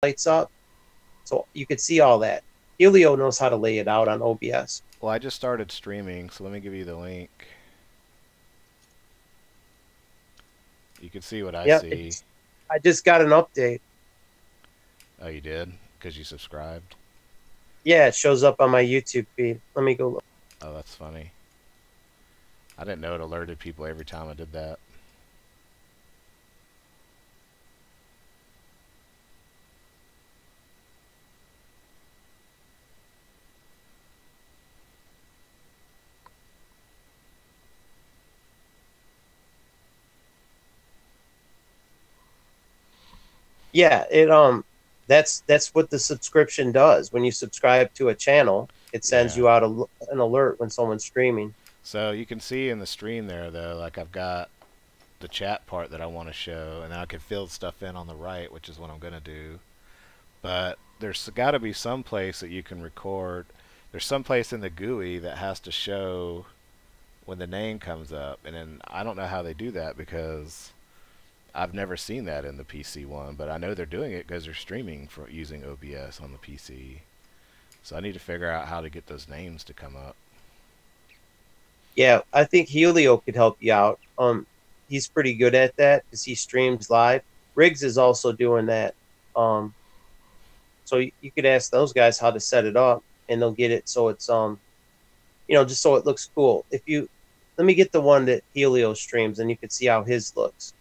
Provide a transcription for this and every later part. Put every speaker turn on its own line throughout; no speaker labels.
lights up, so you could see all that. Helio knows how to lay it out on OBS.
Well, I just started streaming, so let me give you the link. You can see what I
Yeah,
see.
I just got an update.
Oh, you did? Because you subscribed?
Yeah, it shows up on my YouTube feed. Let me go look.
Oh, that's funny. I didn't know it alerted people every time I did that.
Yeah, that's what the subscription does. When you subscribe to a channel, it sends
Yeah.
you out an alert when someone's streaming.
So you can see in the stream there, though, like I've got the chat part that I want to show, and I can fill stuff in on the right, which is what I'm going to do. But there's got to be some place that you can record. There's some place in the GUI that has to show when the name comes up, and then I don't know how they do that because I've never seen that in the PC one, but I know they're doing it because they're streaming for using OBS on the PC. So I need to figure out how to get those names to come up.
Yeah, I think Helio could help you out. He's pretty good at that because he streams live. Riggs is also doing that. So you could ask those guys how to set it up, and they'll get it so it's just so it looks cool. If you let me get the one that Helio streams, and you can see how his looks.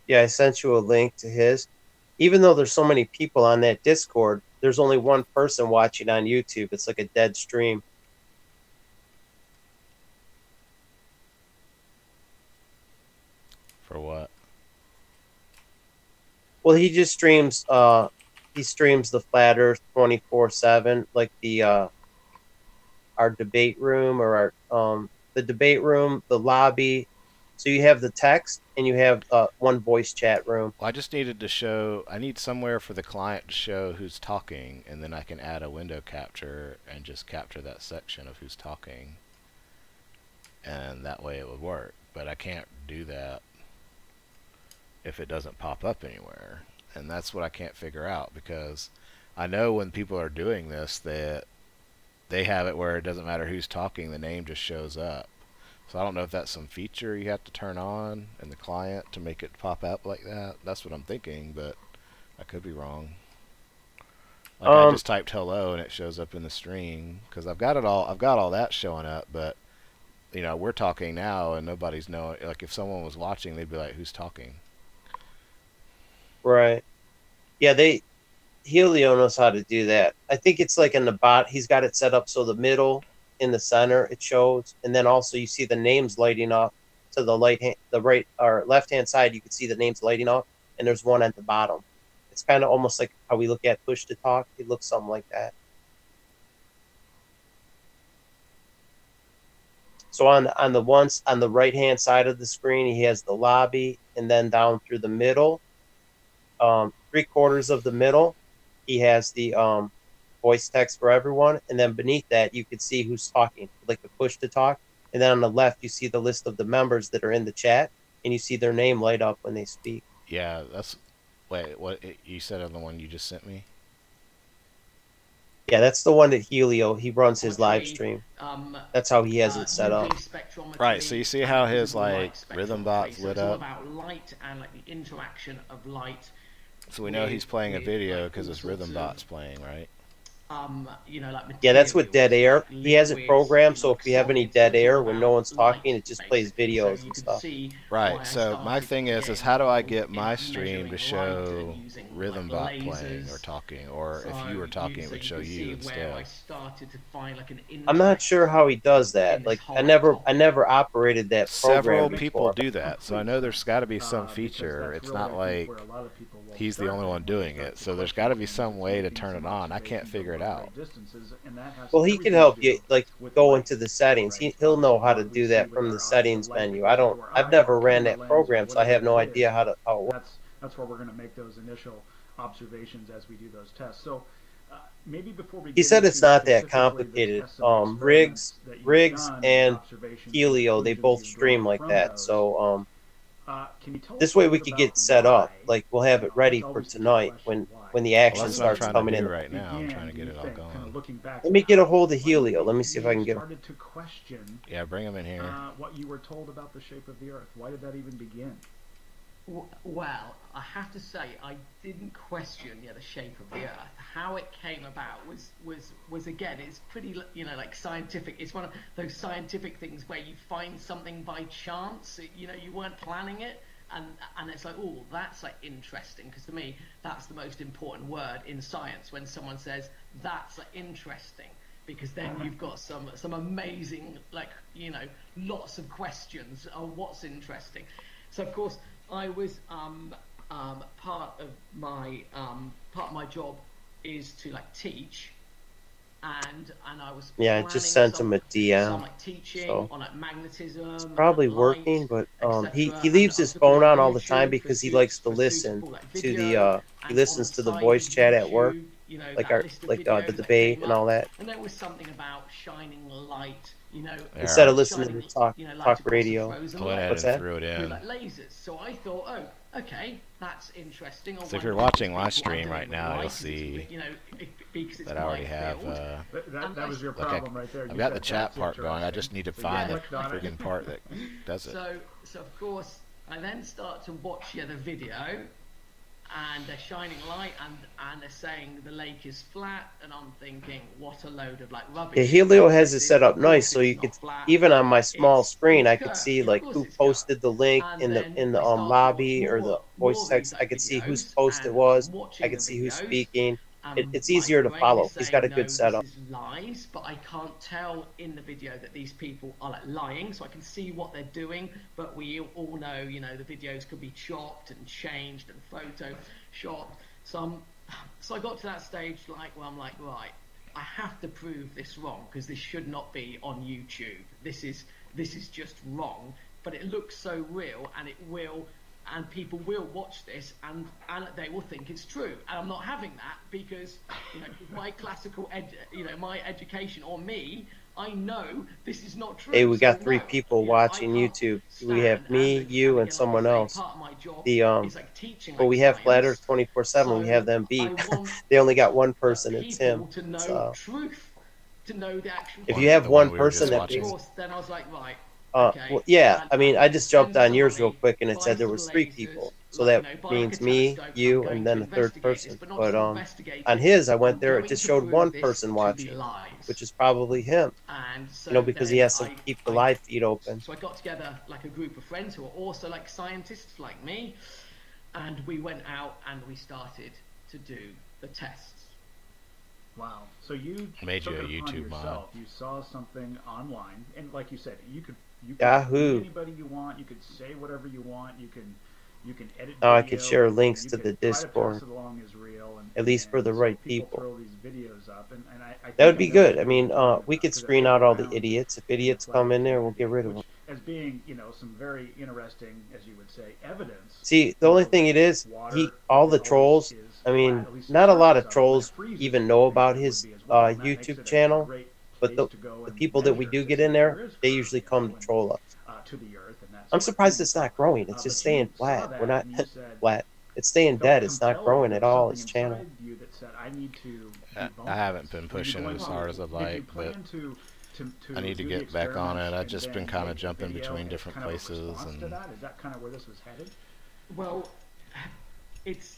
Yeah, I sent you a link to his. Even though there's so many people on that Discord, there's only one person watching on YouTube. It's like a dead stream.
For what?
Well, he just streams. He streams the Flat Earth 24/7, like the our debate room or our the debate room, the lobby. So you have the text and you have one voice chat room.
Well, I just needed to show, I need somewhere for the client to show who's talking, and then I can add a window capture and just capture that section of who's talking. And that way it would work. But I can't do that if it doesn't pop up anywhere. And that's what I can't figure out, because I know when people are doing this that they have it where it doesn't matter who's talking, the name just shows up. So I don't know if that's some feature you have to turn on in the client to make it pop up like that. That's what I'm thinking, but I could be wrong. Like I
Um,
just typed hello and it shows up in the stream because I've got it all. I've got all that showing up, but we're talking now and nobody's knowing. Like if someone was watching, they'd be like, "Who's talking?"
right. Yeah, Helio knows how to do that. I think it's like in the bot. He's got it set up so the middle in the center it shows, and then also you see the names lighting up to the right or left hand side. You can see the names lighting up, and there's one at the bottom. It's kind of almost like how we look at push to talk. It looks something like that. So on the right hand side of the screen, he has the lobby, and then down through the middle, 3/4 of the middle, he has the voice text for everyone, and then beneath that you can see who's talking, like the push to talk, and then on the left you see the list of the members that are in the chat, and you see their name light up when they speak.
Yeah, that's. Wait, what you said on the one you just sent me?
Yeah, that's the one that Helio he runs his live
spectrometry,
stream. That's how he has it set up.
UV
Right. So
spectrometry,
you see
and
how his
visible
like
light
rhythm
spectrometry.
box
So
lit
it's all
up?
about light and like the interaction of light
So we know he's playing a
with,
video
like,
because
all
his
sorts
rhythm
of
bot's playing, right?
you know, like
Yeah, that's with dead
materials,
air.
like
He has it
liquids,
programmed,
you know,
so if
like
we have any
solids.
dead
It's all
air when no
about
one's talking, it
light,
just plays
basically. So
videos
you
and
can
stuff.
see
Right.
why I
So my
started
thing
to
is
get
how do I
involved
get
in
my stream to
measuring light
show
and using
rhythm
like
bot playing or
lasers.
talking, or if you were talking, it
So
would
you
show
can
you
see where I
instead?
started to find like an
I'm not
interest
sure how he does that.
in this
Like,
whole
I
topic.
never operated that program
Several people
before.
do that, so I know there's got to be some
because
feature.
that's
It's
really,
not
I think,
like
where a lot of people will
he's the
start
only
from
one
when they
doing
start
it.
to
So there's
question
got to be
things,
some
is
way to
making
turn
some
it on. I can't
observations
figure it
over
out.
great distances, and that has
Well, he can
everything to
help
do
you, like,
with
go
light.
into the settings.
Right,
He'll know how to
what we
do
see
that
with
from
our
the
eyes, the
settings
light that
menu.
goes into our
I've
eye, or
never
our
ran
camera
that
lens, or
program, so I
whatever
have no
that
idea
is.
how it works.
That's where we're going to make those initial observations as we do those tests. So maybe before we
He
get
said it's
into
not that
specifically the
complicated.
tests and the experiments that you've
Riggs
done and the
and
observations and
Helio, they
conclusions
both
you've
stream
drawn
like
from
that.
those,
So
can you tell us
this
a
way
little
we
bit
could
about
get set up.
why?
Like, we'll have
You
it
know,
ready
that's
for
always the key
tonight
question, why?
when the
Well,
action
that's what I'm
starts
trying to
coming
do
in.
right now. I'm
Began,
trying to
do
get
you
it all
think, kind of
going.
looking back
Let me get a hold of
when do you
Helio. Let me
think
see if I can
you
get him.
started to question
Yeah, bring him in here.
what you were told about the shape of the Earth? Why did that even begin?
Well, I have to say I didn't question the shape of the Earth. How it came about was again, it's pretty, you know, like scientific. It's one of those scientific things where you find something by chance. You know, you weren't planning it, and it's like, oh, that's like interesting, because to me that's the most important word in science, when someone says that's like interesting, because then you've got some amazing, like, you know, lots of questions of what's interesting. So of course I was part of my job is to like teach, and I was
Yeah, I just sent him a DM.
like teaching
So
on like magnetism,
it's probably
and light,
working, but he
etc.
leaves
And I
his
was looking
phone
on
on all the time
YouTube
because he likes to listen
suitable like
to
video,
he
and
listens
on
to the
side
voice
of
chat at work,
YouTube, you know,
like
that list of
the
videos that
debate
came
and all
up,
that.
and there was something about shining light, you know,
Instead
Yeah.
of listening
shining,
to talk
you know, light
talk
across a
radio.
frozen
I went ahead
What's
and
that?
threw it
through
in.
like lasers. So I thought, oh, okay, that's interesting.
So if you're
wonder
watching
what
my
people are
stream
doing
right
with
now,
light,
you'll
because it's,
see
you know, because it's
that I already
my
have.
field.
That was your
Look,
problem right there.
I've
You
got the
said
chat
that's
part going. I just
interesting.
need to
So you
find the
clicked on it.
friggin' part that does it.
So of course I then start to watch the video, and they're shining light, and they're saying the lake is flat, and I'm thinking, what a load of like rubbish.
Yeah, Helio has it
This is-
set up
of
nice,
course
so
it's
you
not
could
flat.
even on my small screen, I could
curved.
see
Of
like
course
who
it's
posted the link
And
in
then
the
I start to
lobby
watch
or the
more
voice
of
text.
these,
I
like,
could see whose
videos,
post it
and
was.
I'm watching
I could
the
see who's
videos,
speaking.
and
It's
my
easier to
brain
follow.
is
He's
saying,
got a
no,
good setup.
this is lies, but I can't tell in the video that these people are like lying, so I can see what they're doing, but we all know, you know, the videos could be chopped and changed and photoshopped. So I got to that stage like where I'm like, right, I have to prove this wrong, because this should not be on YouTube. This is just wrong, but it looks so real, and it will, and people will watch this, and they will think it's true. And I'm not having that, because, you know, my classical my education, or me, I know this is not true.
Hey, we got
So
3
no,
people
you know, I
watching
can't
YouTube. We
stand,
have me, you, and
again, like I
someone
say,
else.
part of my job
The
is like teaching,
But
like
we have Flat Earth
science.
24/7. We have them
I
beat.
want
They only got one
the
person. It's him.
people to know
So
truth, to know the actual
if
truth.
you have
The one
one
we were
person
just
that
watching.
makes,
Of course, then I was like, right,
well,
okay.
yeah. I mean, I just jumped
spend
on
some
yours real
money,
quick, and it
buy
said there
some
was 3
lasers,
people. So
like,
that
buy like
means
a
me,
telescope, and
you,
I'm going
and then
to
a third
investigate this,
person.
but not
But
just investigate
on
it.
his, I went
I'm
there. It
going
just
to
showed
prove
one
this
person
to be
watching,
lies.
which is probably him.
And so
You know, because he
then
has to keep the live feed open.
So I got together like a group of friends who are also like scientists like me, and we went out and we started to do the tests.
Wow. So you
Made
took
you a
it upon
YouTube mod.
yourself. You saw something online, and like you said, you could
Yahoo.
be anybody you want. You could say whatever you want. You can edit.
Now I
video,
could share links
you
to
could
the
try to pass
Discord.
it along as real, and,
At least for the
so
right
people.
people.
Throw these videos up, and I
That
think
would be
know
good.
what
I mean,
you're talking
we
about,
could
'cause it
screen
went
out all the
around
idiots. If
the
idiots
flat
come in
Earth
there, we'll get
community,
rid of them.
which, as being, you know, some very interesting, as you would say, evidence.
See, the only thing it is, all the trolls, I mean, not a lot of trolls even know about his YouTube channel, but the people that we do get in there, they usually come to troll us.
To the earth and that
I'm
sort of
surprised
thing.
it's not growing. It's just
But you
staying
saw
flat.
that
We're not
and you said,
flat. It's staying
felt
dead. It's not
compelled.
growing
There
at
was
all,
something
his channel.
inside you that said, I need to debunk
I haven't
this.
been
Were you
pushing
going
as
to-
hard as I'd
did you
like, but
plan to
I need to
do the
get back on it.
experiments
I've
and
just
then
been kind of
make the
jumping
video
between
as
different
kind of a
places,
response to
and
that? Is that kind of where this was headed?
Well, it's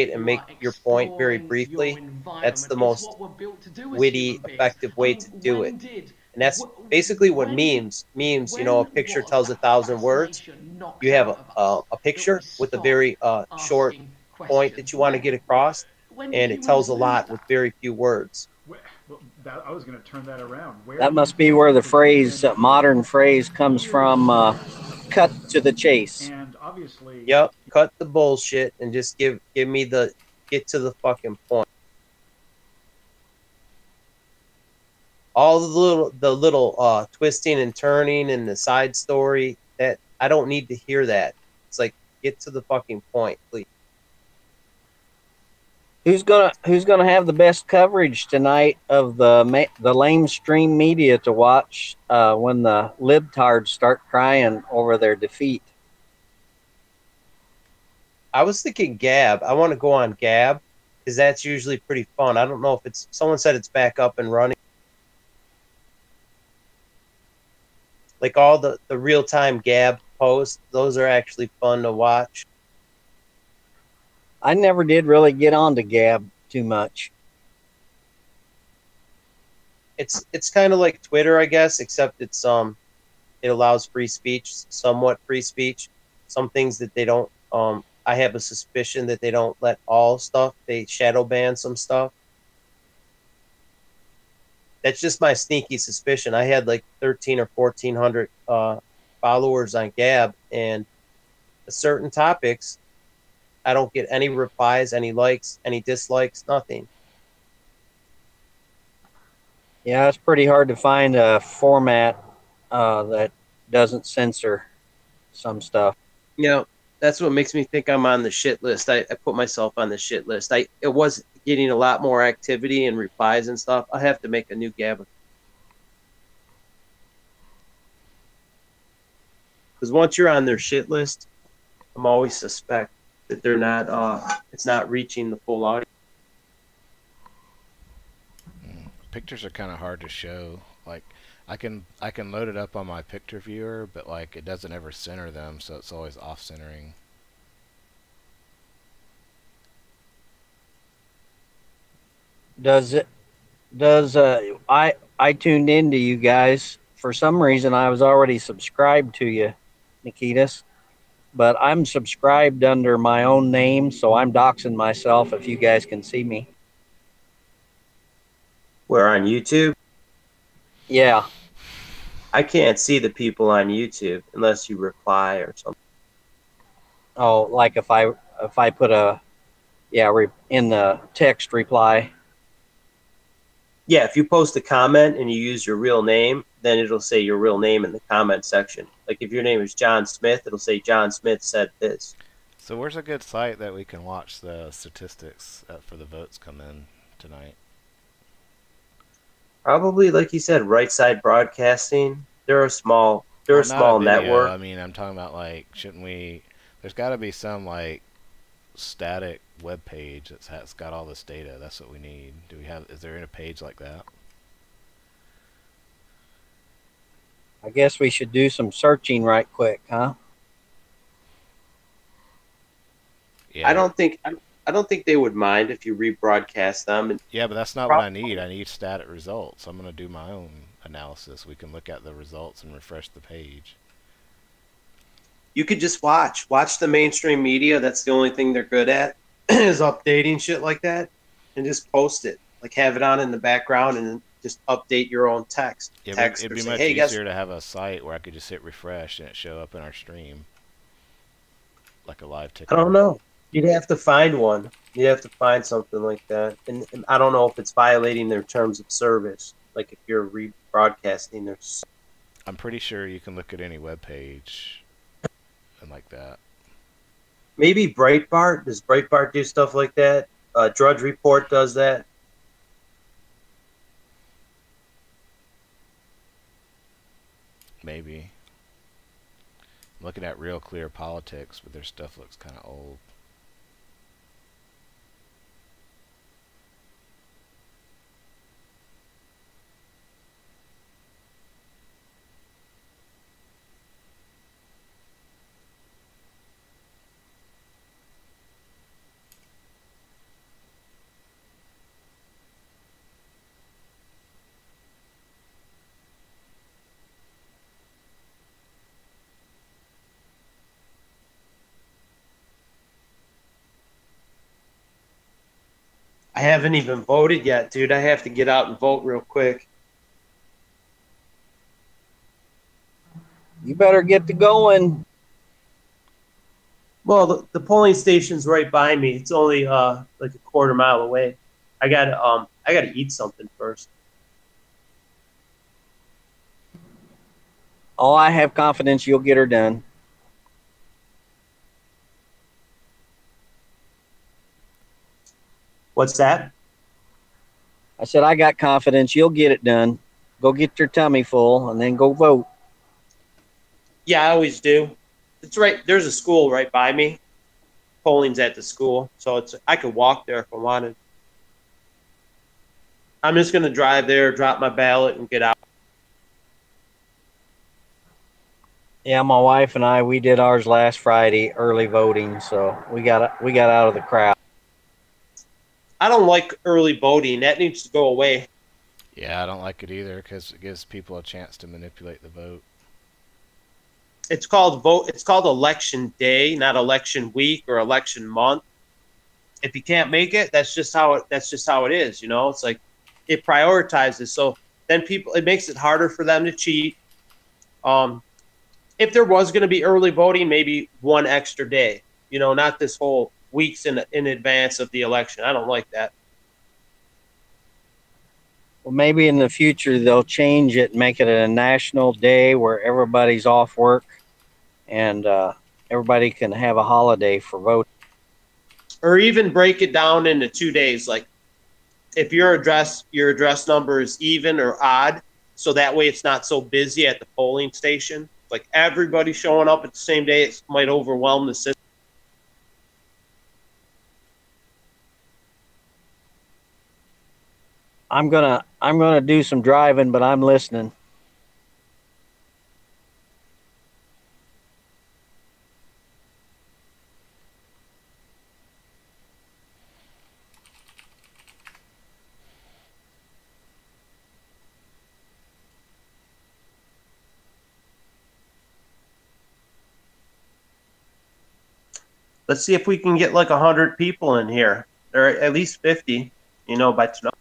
enunciate and
You
make
are
your point very
exploring
briefly,
your environment.
that's the
It's
most
what we're built to do as
witty,
human beings.
effective way to do it. And that's basically what memes, you know, a picture tells 1,000 words. You have a picture with a very short point that you want to get across, and it tells a lot with very few words.
Well, I was going to turn that around. Where
That
do
must
you
be
think
where the
the
phrase,
union
modern phrase, comes from. Cut to the chase.
and obviously,
Yep, cut the bullshit and just give me the get to the fucking point. All the little twisting and turning and the side story, that I don't need to hear that. It's like, get to the fucking point, please.
Who's gonna have the best coverage tonight of the lamestream media to watch when the libtards start crying over their defeat?
I was thinking Gab. I want to go on Gab because that's usually pretty fun. I don't know if it's someone said it's back up and running. Like all the real time Gab posts, those are actually fun to watch.
I never did really get on to Gab too much.
It's kind of like Twitter, I guess, except it allows free speech, somewhat free speech. Some things that they don't. I have a suspicion that they don't let all stuff. They shadow ban some stuff. That's just my sneaky suspicion. I had like 13 or 1400 followers on Gab, and certain topics, I don't get any replies, any likes, any dislikes, nothing.
Yeah, it's pretty hard to find a format that doesn't censor some stuff.
Yeah, that's what makes me think I'm on the shit list. I put myself on the shit list. It was getting a lot more activity and replies and stuff. I have to make a new Gab. Because once you're on their shit list, I'm always suspect that they're not. It's not reaching the full audience.
Pictures are kind of hard to show. Like, I can load it up on my picture viewer, but like it doesn't ever center them, so it's always off centering.
Does it? Does I tuned into you guys for some reason? I was already subscribed to you, Nikitas, but I'm subscribed under my own name, so I'm doxing myself if you guys can see me.
We're on YouTube.
Yeah.
I can't see the people on YouTube unless you reply or something.
Oh, like if I put in the text reply.
Yeah, if you post a comment and you use your real name, then it'll say your real name in the comment section. Like if your name is John Smith, it'll say John Smith said this.
So where's a good site that we can watch the statistics for the votes come in tonight?
Probably, like you said, Right Side Broadcasting. They're a small network.
I mean, I'm talking about like, shouldn't we? There's got to be some like static web page that's got all this data. That's what we need. Do we have? Is there a page like that?
I guess we should do some searching right quick, huh?
Yeah.
I don't think they would mind if you rebroadcast them.
Yeah, but that's not what I need. I need static results. I'm going to do my own analysis. We can look at the results and refresh the page.
You could just watch the mainstream media. That's the only thing they're good at is updating shit like that, and just post it. Like have it on in the background and just update your own text.
Yeah,
text
it'd be
say,
much
hey,
easier to have a site where I could just hit refresh and it show up in our stream, like a live ticker.
I don't know. You'd have to find one. You'd have to find something like that, and I don't know if it's violating their terms of service. Like if you're rebroadcasting their.
I'm pretty sure you can look at any web page and like that.
Maybe Breitbart. Does Breitbart do stuff like that? Drudge Report does that.
Maybe. I'm looking at Real Clear Politics, but their stuff looks kind of old.
I haven't even voted yet, dude. I have to get out and vote real quick.
You better get to going.
Well, the polling station's right by me. It's only like a quarter mile away. I gotta eat something first.
Oh, I have confidence you'll get her done.
What's that?
I said, I got confidence you'll get it done. Go get your tummy full and then go vote.
Yeah, I always do. It's right. There's a school right by me. Polling's at the school, so I could walk there if I wanted. I'm just gonna drive there, drop my ballot, and get out.
Yeah, my wife and I, we did ours last Friday, early voting, so we got out of the crowd.
I don't like early voting. That needs to go away.
Yeah, I don't like it either because it gives people a chance to manipulate the vote.
It's called vote. It's called election day, not election week or election month. If you can't make it, that's just how it is. You know, it's like it prioritizes. So then it makes it harder for them to cheat. If there was going to be early voting, maybe one extra day. You know, not this whole weeks in advance of the election. I don't like that.
Well, maybe in the future they'll change it, make it a national day where everybody's off work and everybody can have a holiday for voting.
Or even break it down into 2 days. Like if your address number is even or odd, so that way it's not so busy at the polling station. Like everybody showing up at the same day, it might overwhelm the system.
I'm gonna do some driving, but I'm listening.
Let's see if we can get like 100 people in here, or at least 50. You know, by tonight.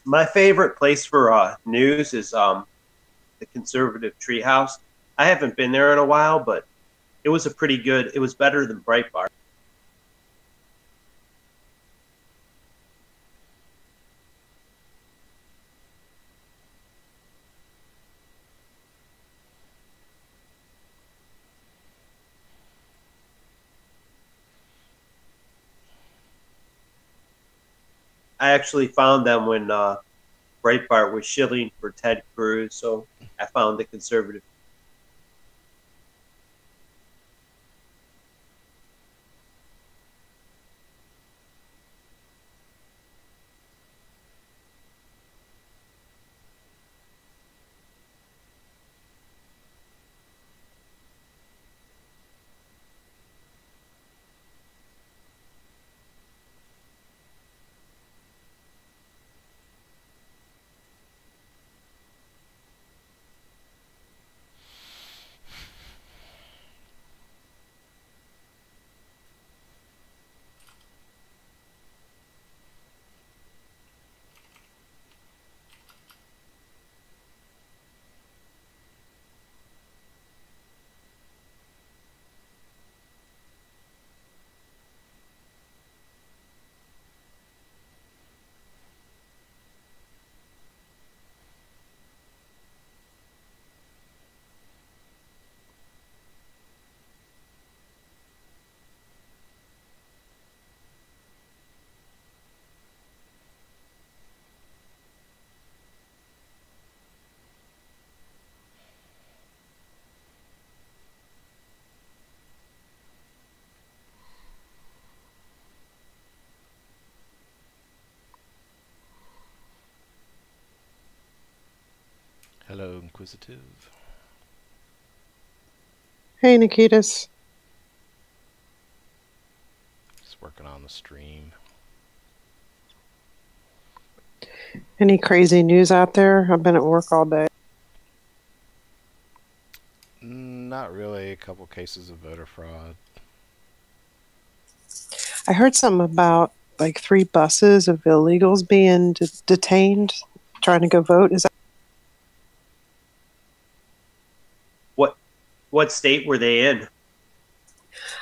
My favorite place for news is the Conservative Treehouse. I haven't been there in a while, but it was it was better than Breitbart. I actually found them when Breitbart was shilling for Ted Cruz, so I found the Conservative.
Hello, Inquisitive.
Hey, Nikitas.
Just working on the stream.
Any crazy news out there? I've been at work all day.
Not really. A couple cases of voter fraud.
I heard something about like 3 buses of illegals being detained trying to go vote. Is that
What state were they in?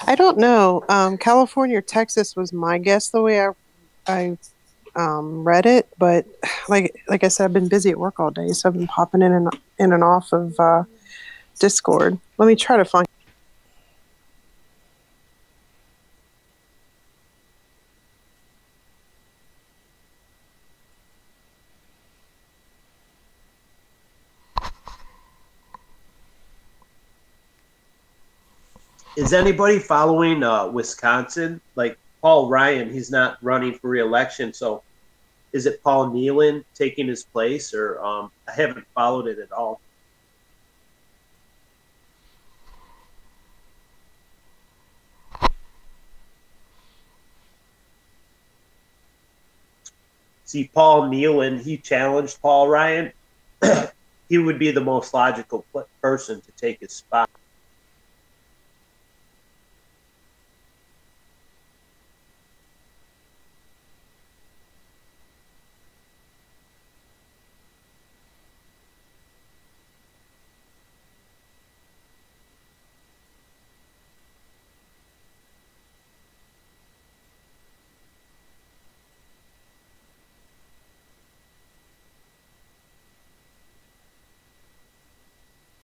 I don't know. California or Texas was my guess the way I read it, but like I said, I've been busy at work all day, so I've been popping in and off of Discord. Let me try to find.
Is anybody following Wisconsin? Like Paul Ryan, he's not running for re-election, so is it Paul Nealon taking his place, or I haven't followed it at all. See, Paul Nealon, he challenged Paul Ryan. He would be the most logical person to take his spot.